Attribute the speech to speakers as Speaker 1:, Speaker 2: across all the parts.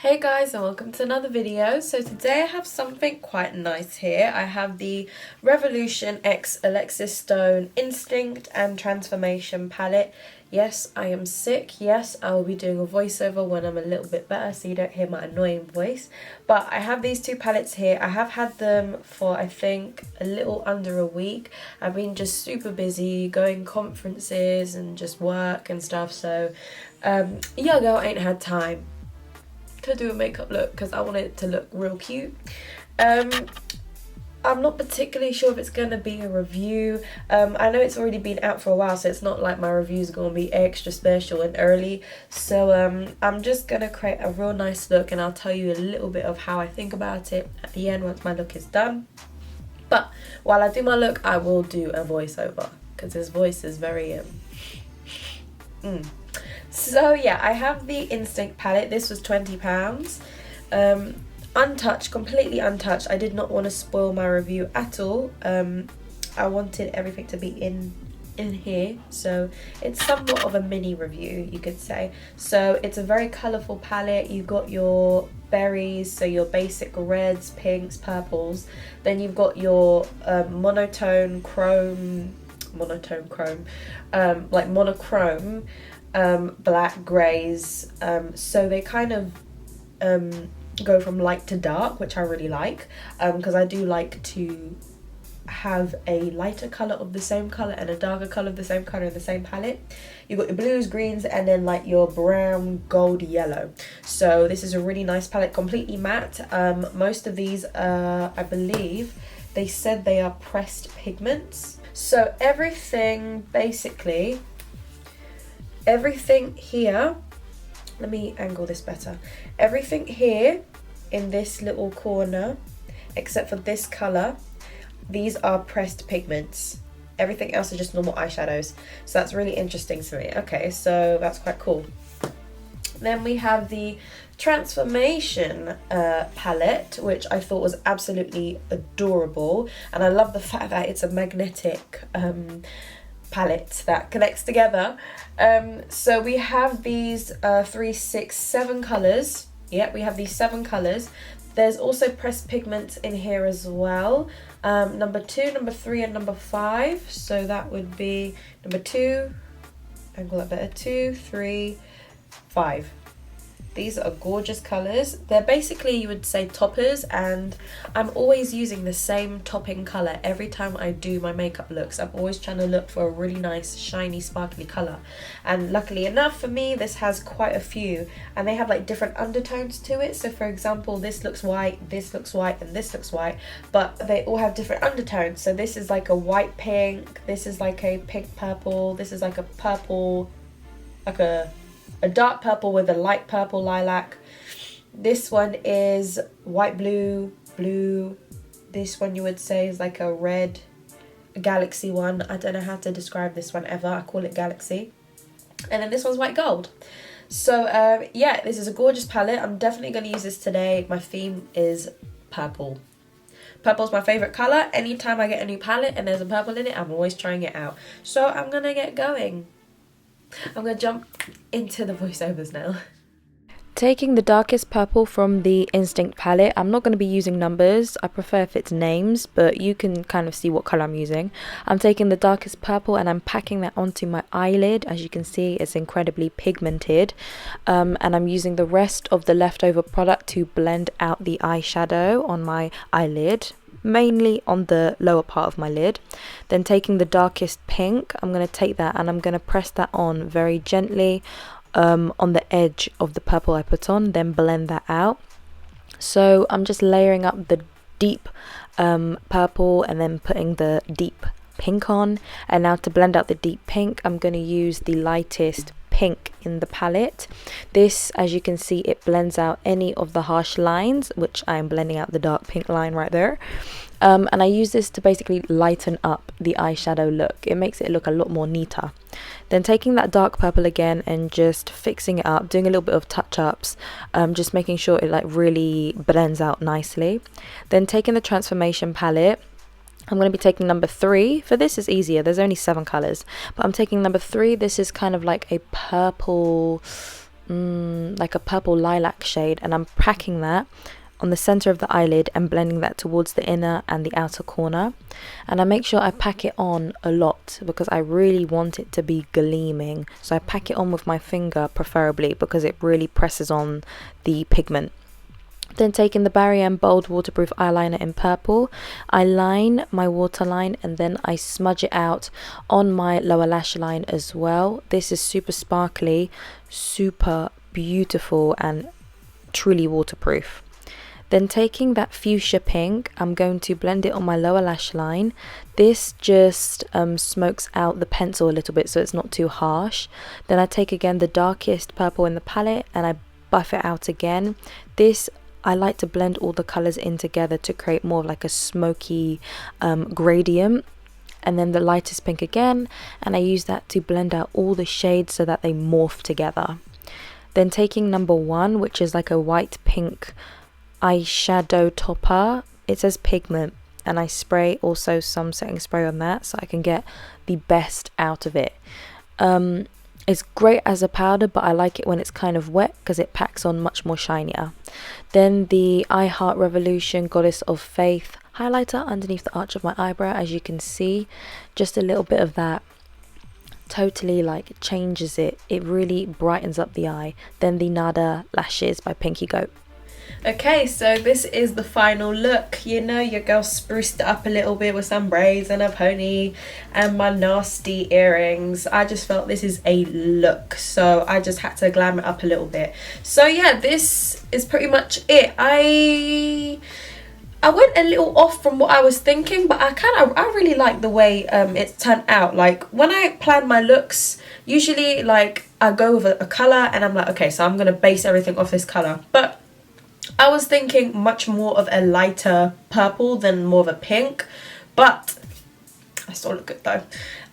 Speaker 1: Hey guys, and welcome to another video. So today I have something quite nice here. I have the Revolution X Alexis Stone Instinct and Transformation palette. Yes, I am sick. Yes, I will be doing a voiceover when I'm a little bit better so you don't hear my annoying voice. But I have these two palettes here. I have had them for I think a little under a week. I've been just super busy going conferences and just work and stuff. So your girl ain't had time to do a makeup look because I want it to look real cute. I'm not particularly sure if it's going to be a review. I know it's already been out for a while, so it's not like my review's going to be extra special and early. So I'm just going to create a real nice look, and I'll tell you a little bit of how I think about it at the end once my look is done. But while I do my look, I will do a voiceover because his voice is very So yeah, I have the Instinct palette. This was £20. Untouched, completely untouched. I did not want to spoil my review at all. I wanted everything to be in here, so it's somewhat of a mini review, you could say. So it's a very colourful palette. You've got your berries, so your basic reds, pinks, purples. Then you've got your monochrome, like monochrome, black, greys, so they kind of go from light to dark, which I really like, because I do like to have a lighter colour of the same colour and a darker colour of the same colour in the same palette. You've got your blues, greens, and then like your brown, gold, yellow. So this is a really nice palette, completely matte. Most of these, I believe, they said they are pressed pigments. So everything, basically, everything here, let me angle this better. Everything here in this little corner, except for this colour, these are pressed pigments. Everything else is just normal eyeshadows. So that's really interesting to me. Okay, so that's quite cool. Then we have the Transformation palette, which I thought was absolutely adorable. And I love the fact that it's a magnetic palette that connects together. So we have these 3, 6, 7 colours. Yeah, we have these 7 colours. There's also pressed pigments in here as well. Number 2, number 3, and number 5. So that would be number 2, angle that better, 2, 3, 5. These are gorgeous colours. They're basically, you would say, toppers, and I'm always using the same topping colour every time I do my makeup looks. I'm always trying to look for a really nice, shiny, sparkly colour. And luckily enough for me, this has quite a few, and they have like different undertones to it. So for example, this looks white, and this looks white, but they all have different undertones. So this is like a white pink, this is like a pink purple, this is like a purple, like a dark purple with a light purple lilac. This one is white blue. This one you would say is like a red galaxy one. I don't know how to describe this one ever. I call it galaxy. And then this one's white gold. So yeah, this is a gorgeous palette. I'm definitely going to use this today. My theme is purple. Purple's my favourite colour. Anytime I get a new palette and there's a purple in it, I'm always trying it out. So I'm going to get going. I'm going to jump into the voiceovers now. Taking the darkest purple from the Instinct palette, I'm not going to be using numbers. I prefer if it's names, but you can kind of see what colour I'm using. I'm taking the darkest purple and I'm packing that onto my eyelid. As you can see, it's incredibly pigmented. And I'm using the rest of the leftover product to blend out the eyeshadow on my eyelid, mainly on the lower part of my lid. Then taking the darkest pink, I'm going to take that and I'm going to press that on very gently on the edge of the purple I put on, then blend that out. So I'm just layering up the deep purple and then putting the deep pink on. And now to blend out the deep pink, I'm going to use the lightest pink in the palette. This, as you can see, it blends out any of the harsh lines, which I am blending out the dark pink line right there. And I use this to basically lighten up the eyeshadow look. It makes it look a lot more neater. Then taking that dark purple again and just fixing it up, doing a little bit of touch-ups, just making sure it like really blends out nicely. Then taking the Transformation palette, I'm going to be taking number 3. For this is easier, there's only 7 colours, but I'm taking number 3. This is kind of like a purple,
Speaker 2: like a purple lilac shade, and I'm packing that on the center of the eyelid and blending that towards the inner and the outer corner. And I make sure I pack it on a lot because I really want it to be gleaming, so I pack it on with my finger preferably because it really presses on the pigment. Then taking the Barry M Bold Waterproof Eyeliner in purple, I line my waterline and then I smudge it out on my lower lash line as well. This is super sparkly, super beautiful and truly waterproof. Then taking that fuchsia pink, I'm going to blend it on my lower lash line. This just smokes out the pencil a little bit so it's not too harsh. Then I take again the darkest purple in the palette and I buff it out again. This, I like to blend all the colours in together to create more of like a smoky gradient. And then the lightest pink again, and I use that to blend out all the shades so that they morph together. Then taking number 1, which is like a white pink eyeshadow topper, it says pigment, and I spray also some setting spray on that so I can get the best out of it. It's great as a powder, but I like it when it's kind of wet because it packs on much more shinier. Then the I Heart Revolution Goddess of Faith highlighter underneath the arch of my eyebrow, as you can see, just a little bit of that totally like changes it. It really brightens up the eye. Then the Nada Lashes by Pinky Goat.
Speaker 1: Okay, so this is the final look. You know, your girl spruced it up a little bit with some braids and a pony and my nasty earrings. I just felt this is a look, so I just had to glam it up a little bit. So yeah, this is pretty much it. I went a little off from what I was thinking, but I really like the way it's turned out. Like when I plan my looks, usually like I go with a colour and I'm like, okay, so I'm gonna base everything off this colour, but I was thinking much more of a lighter purple than more of a pink, but I still look good though.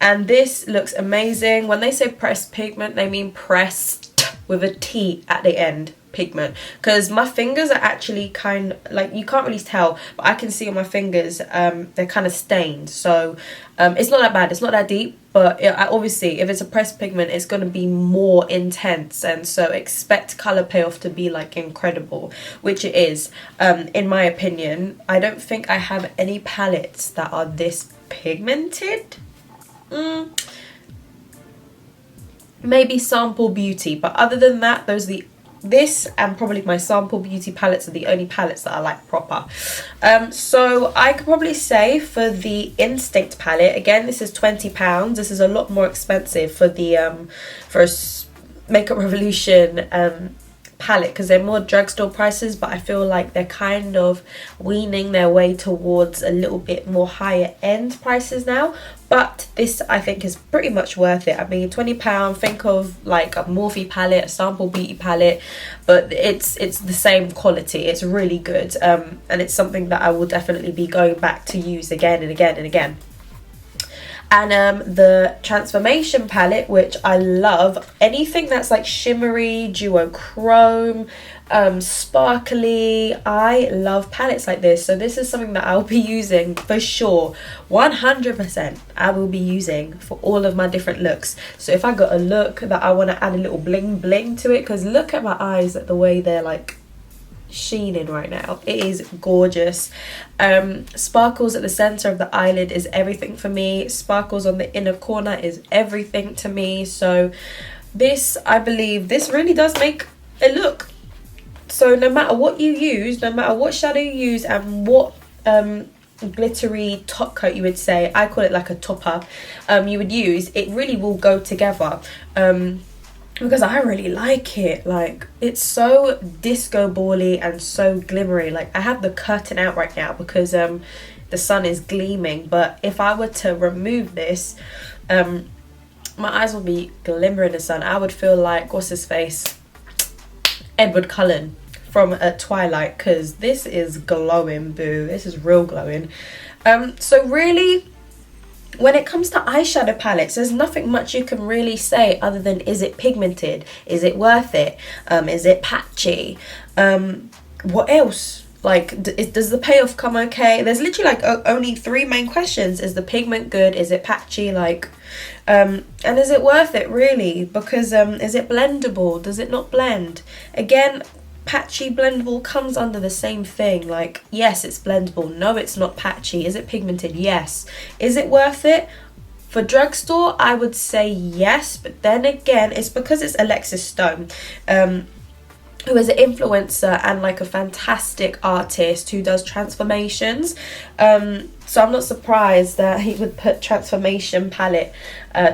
Speaker 1: And this looks amazing. When they say pressed pigment, they mean pressed with a T at the end pigment, because my fingers are actually kind like, you can't really tell, but I can see on my fingers they're kind of stained, so it's not that bad, it's not that deep, but obviously if it's a pressed pigment it's going to be more intense, and so expect color payoff to be like incredible, which it is. In my opinion, I don't think I have any palettes that are this pigmented. Maybe Sample Beauty, but other than that, this and probably my Sample Beauty palettes are the only palettes that I like proper. So I could probably say for the Instinct palette, again, this is £20. This is a lot more expensive for the Makeup Revolution palette, because they're more drugstore prices, but I feel like they're kind of weaning their way towards a little bit more higher end prices now. But this I think is pretty much worth it. I mean, £20, think of like a Morphe palette, a Sample Beauty palette, but it's the same quality. It's really good, and it's something that I will definitely be going back to use again and again and again. And the Transformation palette, which I love, anything that's like shimmery, duochrome, sparkly, I love palettes like this. So this is something that I'll be using for sure, 100%. I will be using for all of my different looks. So if I got a look that I want to add a little bling bling to it, because look at my eyes, at the way they're like sheening right now, it is gorgeous. Sparkles at the center of the eyelid is everything for me. Sparkles on the inner corner is everything to me. So this, I believe this really does make a look. So no matter what you use, no matter what shadow you use and what glittery top coat you would say, I call it like a topper, you would use, it really will go together. Because I really like it. Like, it's so disco bally and so glimmery. Like, I have the curtain out right now because the sun is gleaming, but if I were to remove this, my eyes will be glimmering in the sun. I would feel like, what's his face, Edward Cullen from Twilight, because this is glowing, boo. This is real glowing. So really, when it comes to eyeshadow palettes, there's nothing much you can really say other than, is it pigmented? Is it worth it? Is it patchy? What else? Like, does the payoff come okay? There's literally like only 3 main questions. Is the pigment good? Is it patchy? Like, and is it worth it really? Because is it blendable? Does it not blend? Again, patchy, blendable comes under the same thing. Like, yes, it's blendable. No, it's not patchy. Is it pigmented? Yes. Is it worth it? For drugstore, I would say yes, but then again, it's because it's Alexis Stone, who is an influencer and like a fantastic artist who does transformations. So I'm not surprised that he would put transformation palette,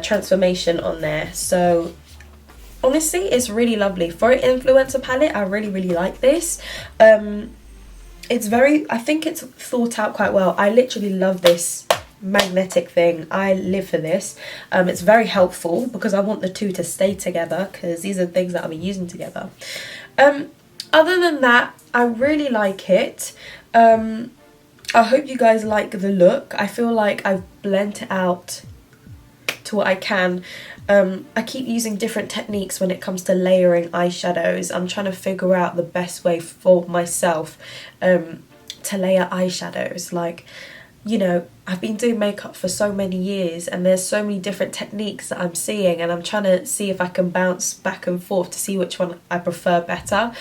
Speaker 1: transformation on there. So honestly, it's really lovely. For an influencer palette, I really, really like this. It's very, I think it's thought out quite well. I literally love this magnetic thing. I live for this. It's very helpful because I want the two to stay together, because these are things that I'll be using together. Other than that, I really like it. I hope you guys like the look. I feel like I've blent it out to what I can. I keep using different techniques when it comes to layering eyeshadows. I'm trying to figure out the best way for myself to layer eyeshadows. Like, you know, I've been doing makeup for so many years and there's so many different techniques that I'm seeing, and I'm trying to see if I can bounce back and forth to see which one I prefer better.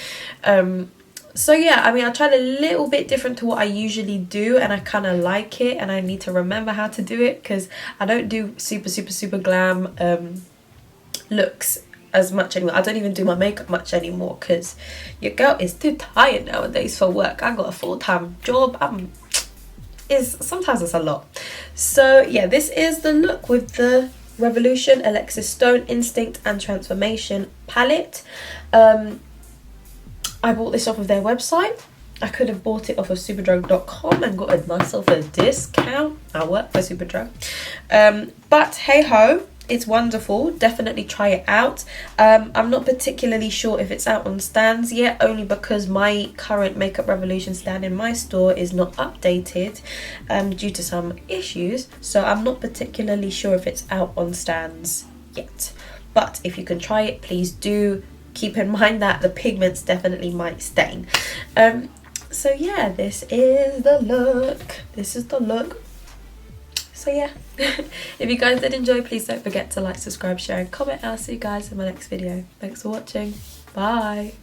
Speaker 1: So yeah, I mean, I tried a little bit different to what I usually do, and I kind of like it, and I need to remember how to do it because I don't do super glam looks as much anymore. I don't even do my makeup much anymore because your girl is too tired nowadays for work. I got a full-time job. Sometimes it's a lot. So yeah, this is the look with the Revolution Alexis Stone Instinct and Transformation palette. I bought this off of their website. I could have bought it off of superdrug.com and got myself a discount. I work for Superdrug. But hey ho, it's wonderful. Definitely try it out. I'm not particularly sure if it's out on stands yet, only because my current Makeup Revolution stand in my store is not updated due to some issues. So I'm not particularly sure if it's out on stands yet. But if you can try it, please do. Keep in mind that the pigments definitely might stain. So yeah, this is the look. So yeah, if you guys did enjoy, please don't forget to like, subscribe, share and comment. I'll see you guys in my next video. Thanks for watching. Bye.